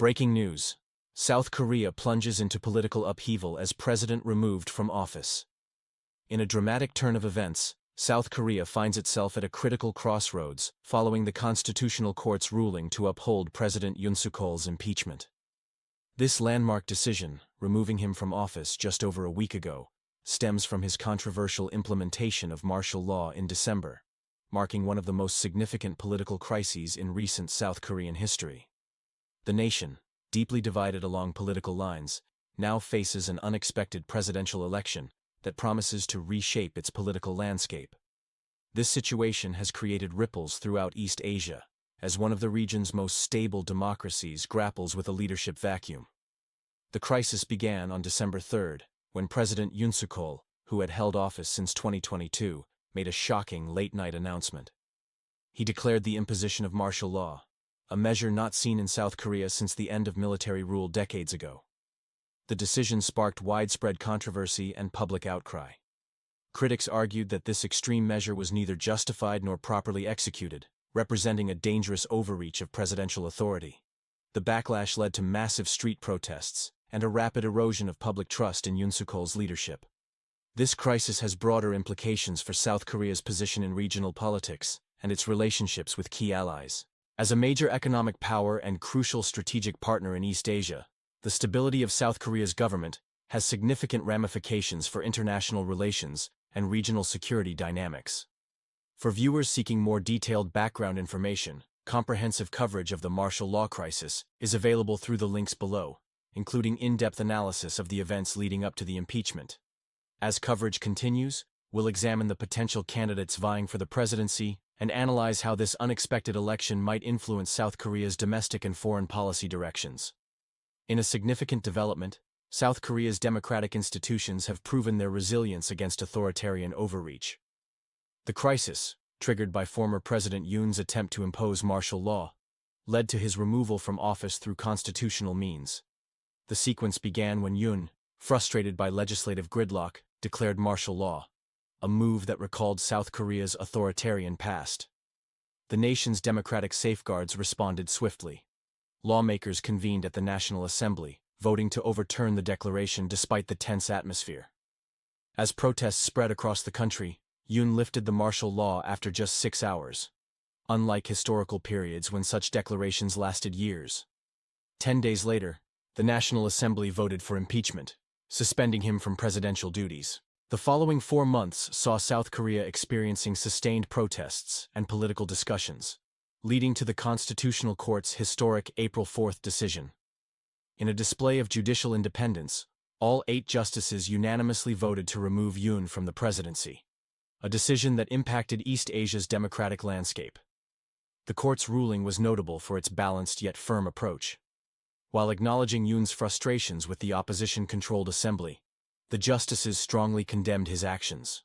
Breaking news. South Korea plunges into political upheaval as president removed from office. In a dramatic turn of events, South Korea finds itself at a critical crossroads following the Constitutional Court's ruling to uphold President Yunsukol's impeachment. This landmark decision, removing him from office just over a week ago, stems from his controversial implementation of martial law in December, marking one of the most significant political crises in recent South Korean history. The nation, deeply divided along political lines, now faces an unexpected presidential election that promises to reshape its political landscape. This situation has created ripples throughout East Asia, as one of the region's most stable democracies grapples with a leadership vacuum. The crisis began on December 3rd, when President Yunsukol, who had held office since 2022, made a shocking late-night announcement. He declared the imposition of martial law, a measure not seen in South Korea since the end of military rule decades ago. The decision sparked widespread controversy and public outcry. Critics argued that this extreme measure was neither justified nor properly executed, representing a dangerous overreach of presidential authority. The backlash led to massive street protests and a rapid erosion of public trust in Yunsukol's leadership. This crisis has broader implications for South Korea's position in regional politics and its relationships with key allies. As a major economic power and crucial strategic partner in East Asia, the stability of South Korea's government has significant ramifications for international relations and regional security dynamics. For viewers seeking more detailed background information, comprehensive coverage of the martial law crisis is available through the links below, including in-depth analysis of the events leading up to the impeachment. As coverage continues, we'll examine the potential candidates vying for the presidency and analyze how this unexpected election might influence South Korea's domestic and foreign policy directions. In a significant development, South Korea's democratic institutions have proven their resilience against authoritarian overreach. The crisis, triggered by former President Yoon's attempt to impose martial law, led to his removal from office through constitutional means. The sequence began when Yoon, frustrated by legislative gridlock, declared martial law, a move that recalled South Korea's authoritarian past. The nation's democratic safeguards responded swiftly. Lawmakers convened at the National Assembly, voting to overturn the declaration despite the tense atmosphere. As protests spread across the country, Yoon lifted the martial law after just 6 hours. Unlike historical periods when such declarations lasted years. 10 days later, the National Assembly voted for impeachment, suspending him from presidential duties. The following 4 months saw South Korea experiencing sustained protests and political discussions, leading to the Constitutional Court's historic April 4th decision. In a display of judicial independence, all 8 justices unanimously voted to remove Yoon from the presidency, a decision that impacted East Asia's democratic landscape. The court's ruling was notable for its balanced yet firm approach. While acknowledging Yoon's frustrations with the opposition-controlled assembly, the justices strongly condemned his actions.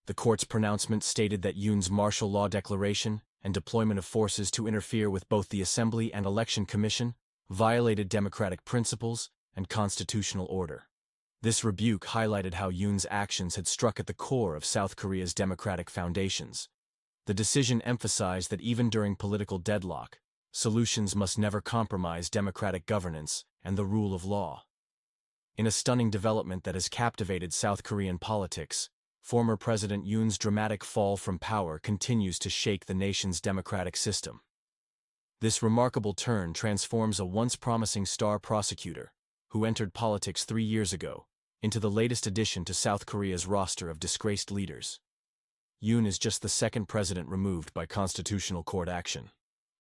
The court's pronouncement stated that Yoon's martial law declaration and deployment of forces to interfere with both the Assembly and Election Commission violated democratic principles and constitutional order. This rebuke highlighted how Yoon's actions had struck at the core of South Korea's democratic foundations. The decision emphasized that even during political deadlock, solutions must never compromise democratic governance and the rule of law. In a stunning development that has captivated South Korean politics, former President Yoon's dramatic fall from power continues to shake the nation's democratic system. This remarkable turn transforms a once promising star prosecutor, who entered politics 3 years ago, into the latest addition to South Korea's roster of disgraced leaders. Yoon is just the second president removed by Constitutional Court action.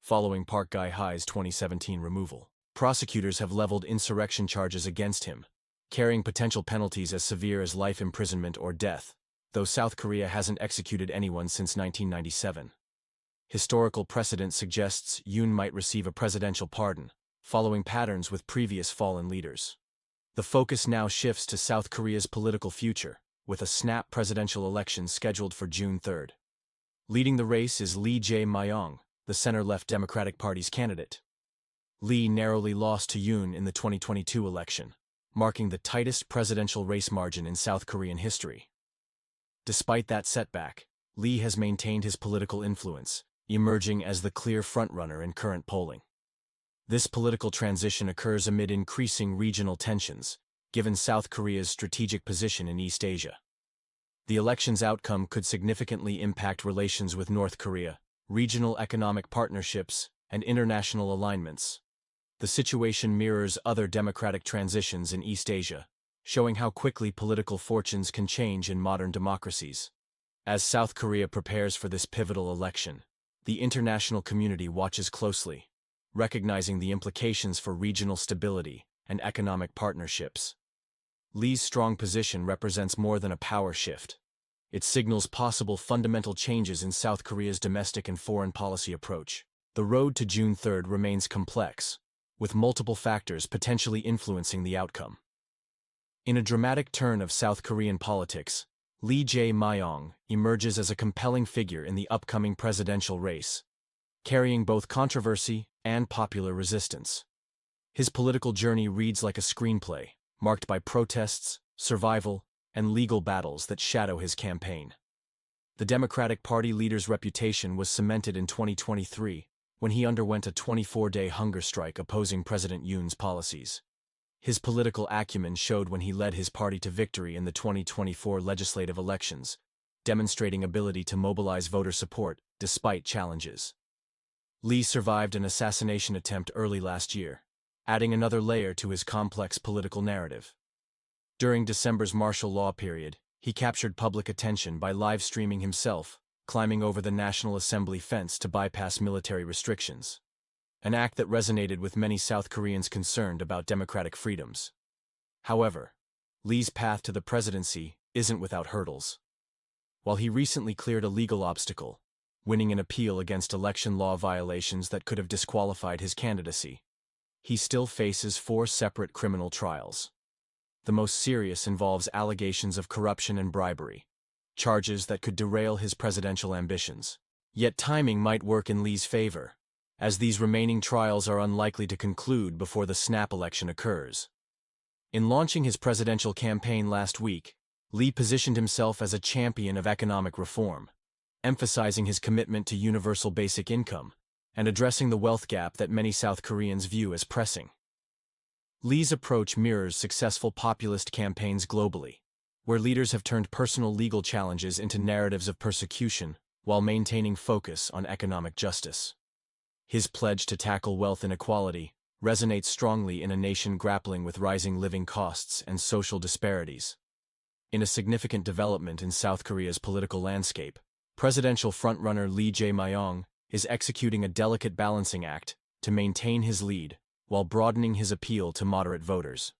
Following Park Geun-hye's 2017 removal, prosecutors have leveled insurrection charges against him, carrying potential penalties as severe as life imprisonment or death, though South Korea hasn't executed anyone since 1997. Historical precedent suggests Yoon might receive a presidential pardon, following patterns with previous fallen leaders. The focus now shifts to South Korea's political future, with a snap presidential election scheduled for June 3rd. Leading the race is J Mayong, the center-left Democratic Party's candidate. Lee narrowly lost to Yoon in the 2022 election, marking the tightest presidential race margin in South Korean history. Despite that setback, Lee has maintained his political influence, emerging as the clear frontrunner in current polling. This political transition occurs amid increasing regional tensions, given South Korea's strategic position in East Asia. The election's outcome could significantly impact relations with North Korea, regional economic partnerships, and international alignments. The situation mirrors other democratic transitions in East Asia, showing how quickly political fortunes can change in modern democracies. As South Korea prepares for this pivotal election, the international community watches closely, recognizing the implications for regional stability and economic partnerships. Lee's strong position represents more than a power shift. It signals possible fundamental changes in South Korea's domestic and foreign policy approach. The road to June 3rd remains complex, with multiple factors potentially influencing the outcome. In a dramatic turn of South Korean politics, J Mayong emerges as a compelling figure in the upcoming presidential race, carrying both controversy and popular resistance. His political journey reads like a screenplay, marked by protests, survival, and legal battles that shadow his campaign. The Democratic Party leader's reputation was cemented in 2023 when he underwent a 24-day hunger strike opposing President Yoon's policies. His political acumen showed when he led his party to victory in the 2024 legislative elections, demonstrating ability to mobilize voter support despite challenges. Lee survived an assassination attempt early last year, adding another layer to his complex political narrative. During December's martial law period, he captured public attention by live-streaming himself, climbing over the National Assembly fence to bypass military restrictions, an act that resonated with many South Koreans concerned about democratic freedoms. However, Lee's path to the presidency isn't without hurdles. While he recently cleared a legal obstacle, winning an appeal against election law violations that could have disqualified his candidacy, he still faces 4 separate criminal trials. The most serious involves allegations of corruption and bribery, charges that could derail his presidential ambitions. Yet timing might work in Lee's favor, as these remaining trials are unlikely to conclude before the snap election occurs. In launching his presidential campaign last week, Lee positioned himself as a champion of economic reform, emphasizing his commitment to universal basic income and addressing the wealth gap that many South Koreans view as pressing. Lee's approach mirrors successful populist campaigns globally, where leaders have turned personal legal challenges into narratives of persecution while maintaining focus on economic justice. His pledge to tackle wealth inequality resonates strongly in a nation grappling with rising living costs and social disparities. In a significant development in South Korea's political landscape, presidential frontrunner J Mayong is executing a delicate balancing act to maintain his lead while broadening his appeal to moderate voters.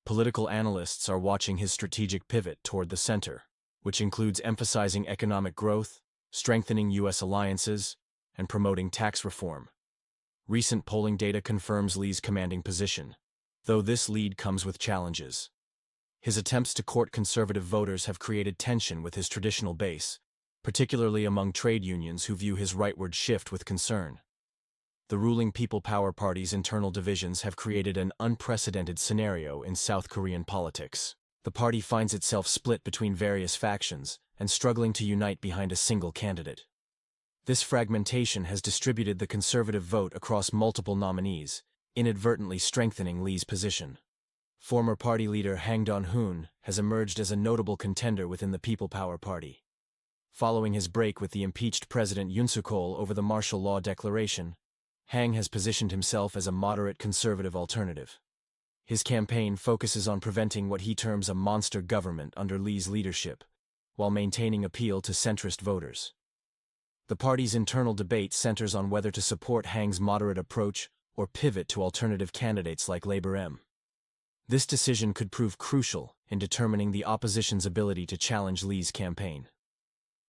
Political analysts are watching his strategic pivot toward the center, which includes emphasizing economic growth, strengthening U.S. alliances, and promoting tax reform. Recent polling data confirms Lee's commanding position, though this lead comes with challenges. His attempts to court conservative voters have created tension with his traditional base, particularly among trade unions who view his rightward shift with concern. The ruling People Power Party's internal divisions have created an unprecedented scenario in South Korean politics. The party finds itself split between various factions and struggling to unite behind a single candidate. This fragmentation has distributed the conservative vote across multiple nominees, inadvertently strengthening Lee's position. Former party leader Hang Dong-hoon has emerged as a notable contender within the People Power Party. Following his break with the impeached President Yunsukol over the martial law declaration, Hang has positioned himself as a moderate conservative alternative. His campaign focuses on preventing what he terms a monster government under Lee's leadership, while maintaining appeal to centrist voters. The party's internal debate centers on whether to support Hang's moderate approach or pivot to alternative candidates like Labor M. This decision could prove crucial in determining the opposition's ability to challenge Lee's campaign.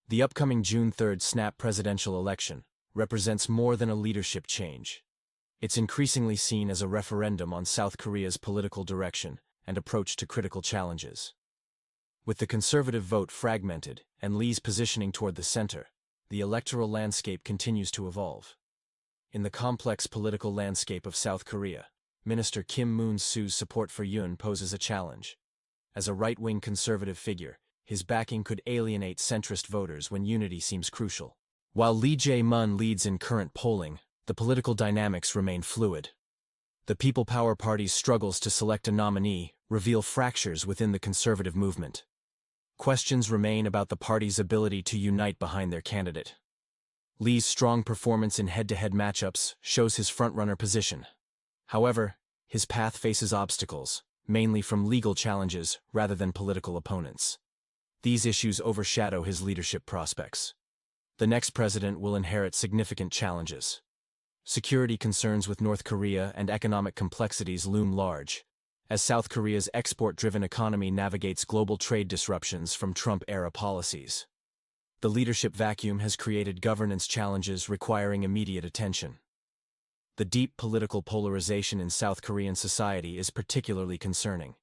The upcoming June 3rd snap presidential election represents more than a leadership change. It's increasingly seen as a referendum on South Korea's political direction and approach to critical challenges. With the conservative vote fragmented and Lee's positioning toward the center, the electoral landscape continues to evolve. In the complex political landscape of South Korea, Minister Kim Moon-soo's support for Yoon poses a challenge. As a right-wing conservative figure, his backing could alienate centrist voters when unity seems crucial. While Lee Jae-mun leads in current polling, the political dynamics remain fluid. The People Power Party's struggles to select a nominee reveal fractures within the conservative movement. Questions remain about the party's ability to unite behind their candidate. Lee's strong performance in head-to-head matchups shows his frontrunner position. However, his path faces obstacles, mainly from legal challenges rather than political opponents. These issues overshadow his leadership prospects. The next president will inherit significant challenges. Security concerns with North Korea and economic complexities loom large, as South Korea's export-driven economy navigates global trade disruptions from Trump-era policies. The leadership vacuum has created governance challenges requiring immediate attention. The deep political polarization in South Korean society is particularly concerning.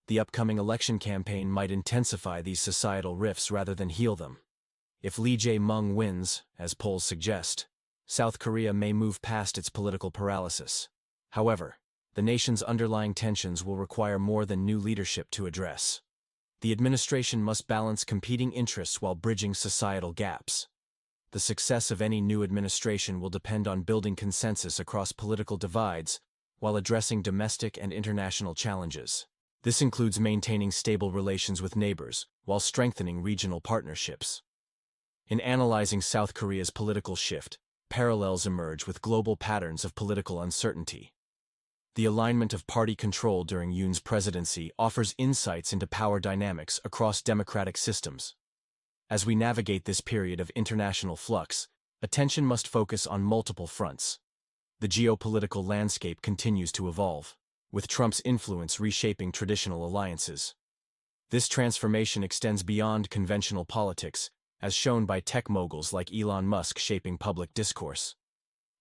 The upcoming election campaign might intensify these societal rifts rather than heal them. If J Mayong wins, as polls suggest, South Korea may move past its political paralysis. However, the nation's underlying tensions will require more than new leadership to address. The administration must balance competing interests while bridging societal gaps. The success of any new administration will depend on building consensus across political divides while addressing domestic and international challenges. This includes maintaining stable relations with neighbors while strengthening regional partnerships. In analyzing South Korea's political shift, parallels emerge with global patterns of political uncertainty. The alignment of party control during Yoon's presidency offers insights into power dynamics across democratic systems. As we navigate this period of international flux, attention must focus on multiple fronts. The geopolitical landscape continues to evolve, with Trump's influence reshaping traditional alliances. This transformation extends beyond conventional politics, as shown by tech moguls like Elon Musk shaping public discourse.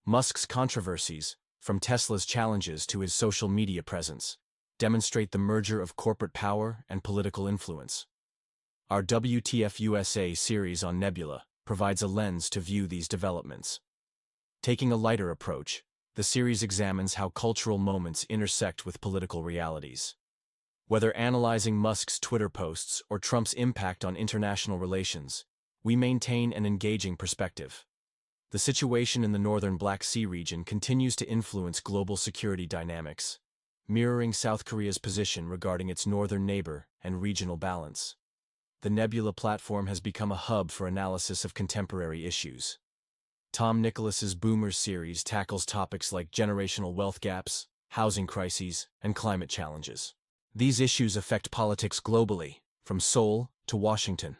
Musk's controversies, from Tesla's challenges to his social media presence, demonstrate the merger of corporate power and political influence. Our WTF USA series on Nebula provides a lens to view these developments. Taking a lighter approach, the series examines how cultural moments intersect with political realities. Whether analyzing Musk's Twitter posts or Trump's impact on international relations, we maintain an engaging perspective. The situation in the northern Black Sea region continues to influence global security dynamics, mirroring South Korea's position regarding its northern neighbor and regional balance. The Nebula platform has become a hub for analysis of contemporary issues. Tom Nicholas's Boomers series tackles topics like generational wealth gaps, housing crises, and climate challenges. These issues affect politics globally, from Seoul to Washington.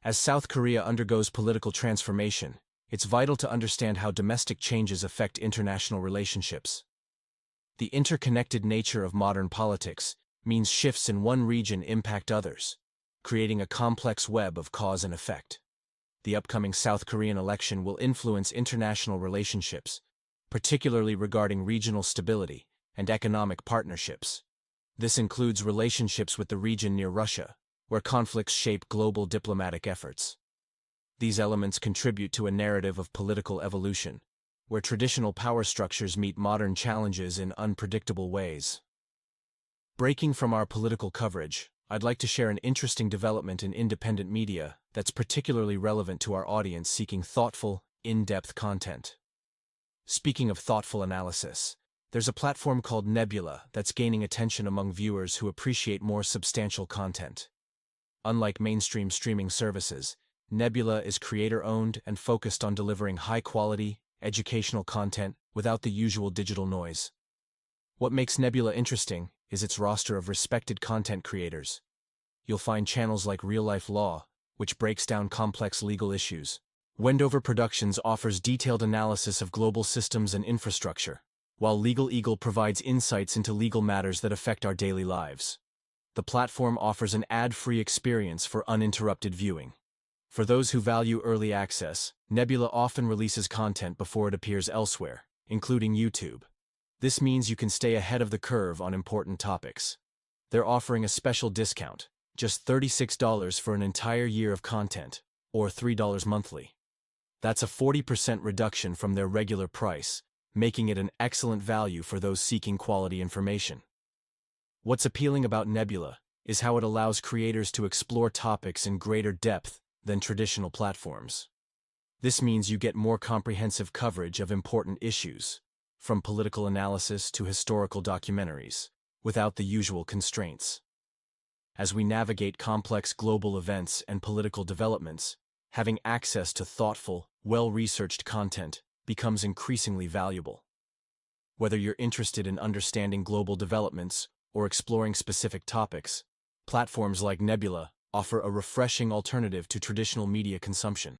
As South Korea undergoes political transformation, it's vital to understand how domestic changes affect international relationships. The interconnected nature of modern politics means shifts in one region impact others, creating a complex web of cause and effect. The upcoming South Korean election will influence international relationships, particularly regarding regional stability and economic partnerships. This includes relationships with the region near Russia, where conflicts shape global diplomatic efforts. These elements contribute to a narrative of political evolution, where traditional power structures meet modern challenges in unpredictable ways. Breaking from our political coverage, I'd like to share an interesting development in independent media that's particularly relevant to our audience seeking thoughtful, in-depth content. Speaking of thoughtful analysis, there's a platform called Nebula that's gaining attention among viewers who appreciate more substantial content. Unlike mainstream streaming services, Nebula is creator-owned and focused on delivering high-quality, educational content without the usual digital noise. What makes Nebula interesting is its roster of respected content creators. You'll find channels like Real Life Law, which breaks down complex legal issues. Wendover Productions offers detailed analysis of global systems and infrastructure, while Legal Eagle provides insights into legal matters that affect our daily lives. The platform offers an ad-free experience for uninterrupted viewing. For those who value early access, Nebula often releases content before it appears elsewhere, including YouTube. This means you can stay ahead of the curve on important topics. They're offering a special discount, just $36 for an entire year of content, or $3 monthly. That's a 40% reduction from their regular price, making it an excellent value for those seeking quality information. What's appealing about Nebula is how it allows creators to explore topics in greater depth than traditional platforms. This means you get more comprehensive coverage of important issues. from political analysis to historical documentaries, without the usual constraints. As we navigate complex global events and political developments, having access to thoughtful, well-researched content becomes increasingly valuable. Whether you're interested in understanding global developments or exploring specific topics, platforms like Nebula offer a refreshing alternative to traditional media consumption.